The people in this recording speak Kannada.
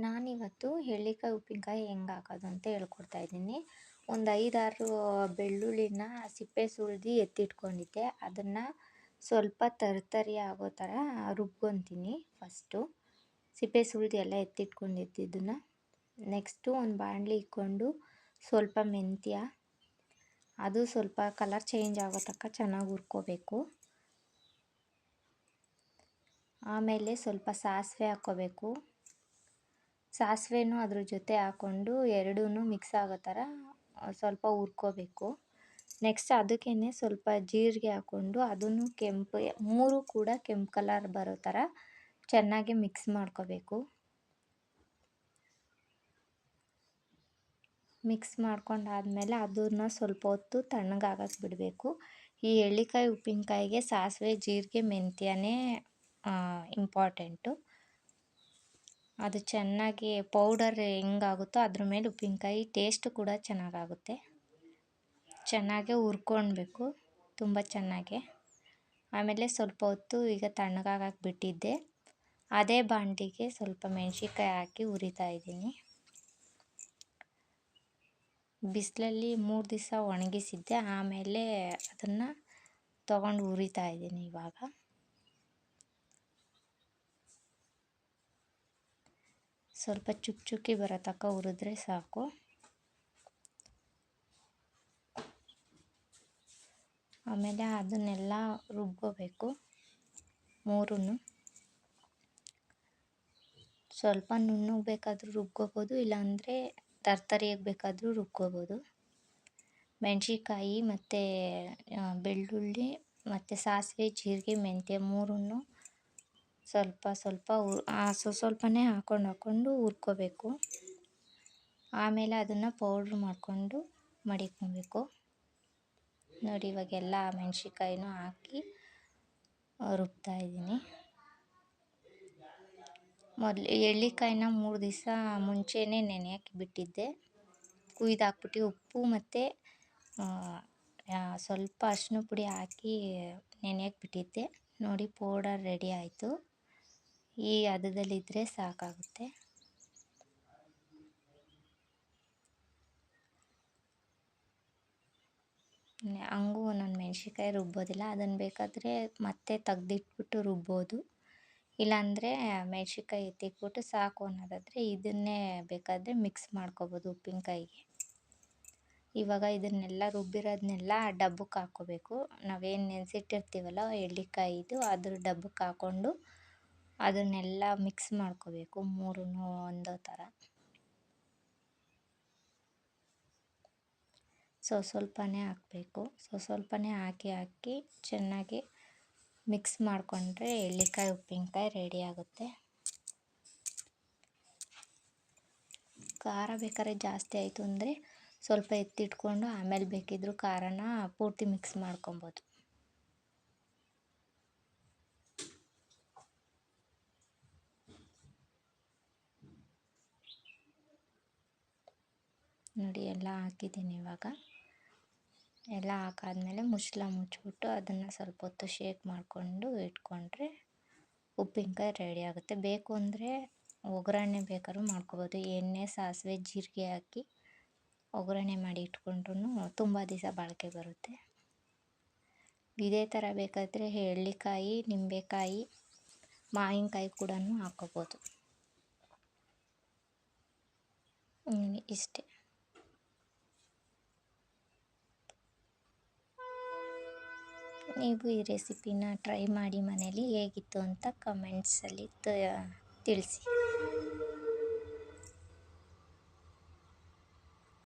ನಾನಿವತ್ತು ಎಳ್ಳಿಕಾಯಿ ಉಪ್ಪಿನಕಾಯಿ ಹೆಂಗೆ ಹಾಕೋದು ಅಂತ ಹೇಳ್ಕೊಡ್ತಾ ಇದ್ದೀನಿ. ಒಂದು 5-6 ಬೆಳ್ಳುಳ್ಳಿನ ಸಿಪ್ಪೆ ಸುಲ್ದು ಎತ್ತಿಟ್ಕೊಂಡಿದ್ದೆ. ಅದನ್ನು ಸ್ವಲ್ಪ ತರಿ ಆಗೋ ಥರ ರುಬ್ಕೊತೀನಿ ಫಸ್ಟು. ಸಿಪ್ಪೆ ಸುಲ್ದು ಎಲ್ಲ ಎತ್ತಿಟ್ಕೊಂಡಿದ್ದಿದ್ದನ್ನು. ನೆಕ್ಸ್ಟು ಒಂದು ಬಾಣಲಿ ಇಕ್ಕೊಂಡು ಸ್ವಲ್ಪ ಮೆಂತ್ಯ, ಅದು ಸ್ವಲ್ಪ ಕಲರ್ ಚೇಂಜ್ ಆಗೋ ತನಕ ಚೆನ್ನಾಗಿ ಹುರ್ಕೋಬೇಕು. ಆಮೇಲೆ ಸ್ವಲ್ಪ ಸಾಸಿವೆ ಹಾಕ್ಕೋಬೇಕು. ಸಾಸಿವೆನೂ ಅದ್ರ ಜೊತೆ ಹಾಕ್ಕೊಂಡು ಎರಡೂ ಮಿಕ್ಸ್ ಆಗೋ ಥರ ಸ್ವಲ್ಪ ಹುರ್ಕೋಬೇಕು. ನೆಕ್ಸ್ಟ್ ಅದಕ್ಕೇ ಸ್ವಲ್ಪ ಜೀರಿಗೆ ಹಾಕ್ಕೊಂಡು ಅದನ್ನು ಕೆಂಪು 3 ಕೂಡ ಕೆಂಪು ಕಲರ್ ಬರೋ ಥರ ಚೆನ್ನಾಗಿ ಮಿಕ್ಸ್ ಮಾಡ್ಕೋಬೇಕು. ಮಿಕ್ಸ್ ಮಾಡ್ಕೊಂಡಾದ್ಮೇಲೆ ಅದನ್ನು ಸ್ವಲ್ಪ ಹೊತ್ತು ತಣ್ಣಗಾಗಕ್ಕೆ ಬಿಡಬೇಕು. ಈ ಎಳ್ಳಿಕಾಯಿ ಉಪ್ಪಿನಕಾಯಿಗೆ ಸಾಸಿವೆ, ಜೀರಿಗೆ, ಮೆಂತ್ಯನೇ ಇಂಪಾರ್ಟೆಂಟು. ಅದು ಚೆನ್ನಾಗಿ ಪೌಡರ್ ಹೆಂಗಾಗುತ್ತೋ ಅದ್ರ ಮೇಲೆ ಉಪ್ಪಿನಕಾಯಿ ಟೇಸ್ಟ್ ಕೂಡ ಚೆನ್ನಾಗಾಗುತ್ತೆ. ಚೆನ್ನಾಗೆ ಹುರ್ಕೊಳ್ಬೇಕು ತುಂಬ ಚೆನ್ನಾಗೆ. ಆಮೇಲೆ ಸ್ವಲ್ಪ ಹೊತ್ತು ಈಗ ತಣ್ಣಗಾಗಕ್ಕೆ ಬಿಟ್ಟಿದ್ದೆ. ಅದೇ ಬಾಣಲಿಗೆ ಸ್ವಲ್ಪ ಮೆಣಸಿನ್ಕಾಯಿ ಹಾಕಿ ಹುರಿತಾ ಇದ್ದೀನಿ. ಬಿಸಿಲಲ್ಲಿ 3 ದಿವಸ ಒಣಗಿಸಿದ್ದೆ. ಆಮೇಲೆ ಅದನ್ನು ತೊಗೊಂಡು ಹುರಿತಾ ಇದ್ದೀನಿ ಇವಾಗ. ಸ್ವಲ್ಪ ಚುಕ್ಕಿ ಬರೋ ತನಕ ಹುರಿದ್ರೆ ಸಾಕು. ಆಮೇಲೆ ಅದನ್ನೆಲ್ಲ ರುಬ್ಕೋಬೇಕು 3. ಸ್ವಲ್ಪ ನುಣ್ಣಗೆ ಬೇಕಾದರೂ ರುಬ್ಕೋಬೋದು, ಇಲ್ಲಾಂದರೆ ತರ್ತರಿಯಾಗಿ ಬೇಕಾದರೂ ರುಬ್ಕೋಬೋದು. ಮೆಣಸಿನ್ಕಾಯಿ ಮತ್ತು ಬೆಳ್ಳುಳ್ಳಿ ಮತ್ತು ಸಾಸಿವೆ, ಜೀರಿಗೆ, ಮೆಂತ್ಯ 3 ಸ್ವಲ್ಪನೇ ಹಾಕ್ಕೊಂಡು ಹುರ್ಕೋಬೇಕು. ಆಮೇಲೆ ಅದನ್ನು ಪೌಡ್ರ್ ಮಾಡಿಕೊಂಡು ಮಡಿಕೊಬೇಕು. ನೋಡಿ ಇವಾಗೆಲ್ಲ ಮೆಣಸಿನ್ಕಾಯಿನೂ ಹಾಕಿ ರುಬ್ತಾ ಇದ್ದೀನಿ. ಮೊದಲು ಎಳ್ಳಿಕಾಯಿನ 3 ದಿವಸ ಮುಂಚೆನೇ ನೆನೆಯೋಕ್ಕೆ ಬಿಟ್ಟಿದ್ದೆ. ಕುಯ್ದಾಕ್ಬಿಟ್ಟು ಉಪ್ಪು ಮತ್ತು ಸ್ವಲ್ಪ ಅರಿಶಿನ ಪುಡಿ ಹಾಕಿ ನೆನೆಯೋಕ್ಕೆ ಬಿಟ್ಟಿದ್ದೆ. ನೋಡಿ ಪೌಡರ್ ರೆಡಿ ಆಯಿತು. ಈ ಹದದಲ್ಲಿದ್ದರೆ ಸಾಕಾಗುತ್ತೆ. ಹಂಗೂ ಒಂದೊಂದು ಮೆಣಸಿನ್ಕಾಯಿ ರುಬ್ಬೋದಿಲ್ಲ, ಅದನ್ನು ಬೇಕಾದರೆ ಮತ್ತೆ ತೆಗ್ದಿಟ್ಬಿಟ್ಟು ರುಬ್ಬೋದು. ಇಲ್ಲಾಂದರೆ ಮೆಣಸಿನ್ಕಾಯಿ ಎತ್ತಿಟ್ಬಿಟ್ಟು ಸಾಕು ಅನ್ನೋದಾದರೆ ಇದನ್ನೇ ಬೇಕಾದರೆ ಮಿಕ್ಸ್ ಮಾಡ್ಕೋಬೋದು ಉಪ್ಪಿನಕಾಯಿಗೆ. ಇವಾಗ ಇದನ್ನೆಲ್ಲ ರುಬ್ಬಿರೋದನ್ನೆಲ್ಲ ಡಬ್ಬಕ್ಕೆ ಹಾಕ್ಕೋಬೇಕು. ನಾವೇನು ನೆನೆಸಿಟ್ಟಿರ್ತೀವಲ್ಲ ಎಳ್ಳಿಕಾಯಿದು ಅದ್ರ ಡಬ್ಬಕ್ಕೆ ಹಾಕ್ಕೊಂಡು ಅದನ್ನೆಲ್ಲ ಮಿಕ್ಸ್ ಮಾಡ್ಕೋಬೇಕು 3 ಒಂದೇ ಥರ. ಸ್ವಲ್ಪನೇ ಹಾಕಬೇಕು. ಸ್ವಲ್ಪನೇ ಹಾಕಿ ಚೆನ್ನಾಗಿ ಮಿಕ್ಸ್ ಮಾಡಿಕೊಂಡ್ರೆ ಎಳ್ಳಿಕಾಯಿ ಉಪ್ಪಿನಕಾಯಿ ರೆಡಿ ಆಗುತ್ತೆ. ಖಾರ ಬೇಕಾದ್ರೆ ಜಾಸ್ತಿ ಆಯಿತು ಅಂದರೆ ಸ್ವಲ್ಪ ಎತ್ತಿಟ್ಕೊಂಡು ಆಮೇಲೆ ಬೇಕಿದ್ದರೂ ಖಾರನ ಪೂರ್ತಿ ಮಿಕ್ಸ್ ಮಾಡ್ಕೊಬೋದು. ನೋಡಿ ಎಲ್ಲ ಹಾಕಿದ್ದೀನಿ ಇವಾಗ. ಎಲ್ಲ ಹಾಕಾದ್ಮೇಲೆ ಮುಚ್ಚಿಬಿಟ್ಟು ಅದನ್ನು ಸ್ವಲ್ಪ ಹೊತ್ತು ಶೇಕ್ ಮಾಡಿಕೊಂಡು ಇಟ್ಕೊಂಡ್ರೆ ಉಪ್ಪಿನಕಾಯಿ ರೆಡಿ ಆಗುತ್ತೆ. ಬೇಕು ಅಂದರೆ ಒಗ್ಗರಣೆ ಬೇಕಾದ್ರೂ ಮಾಡ್ಕೊಬೋದು. ಎಣ್ಣೆ, ಸಾಸಿವೆ, ಜೀರಿಗೆ ಹಾಕಿ ಒಗ್ಗರಣೆ ಮಾಡಿ ಇಟ್ಕೊಂಡ್ರೂ ತುಂಬ ದಿವಸ ಬಾಳಿಕೆ ಬರುತ್ತೆ. ಇದೇ ಥರ ಬೇಕಾದರೆ ಎಳ್ಳಿಕಾಯಿ, ನಿಂಬೆಕಾಯಿ, ಮಾವಿನಕಾಯಿ ಕೂಡ ಹಾಕ್ಕೋಬೋದು. ಇಷ್ಟೇ. ನೀವು ಈ ರೆಸಿಪಿನ ಟ್ರೈ ಮಾಡಿ ಮನೇಲಿ ಹೇಗಿತ್ತು ಅಂತ ಕಮೆಂಟ್ಸಲ್ಲಿ ತಿಳಿಸಿ.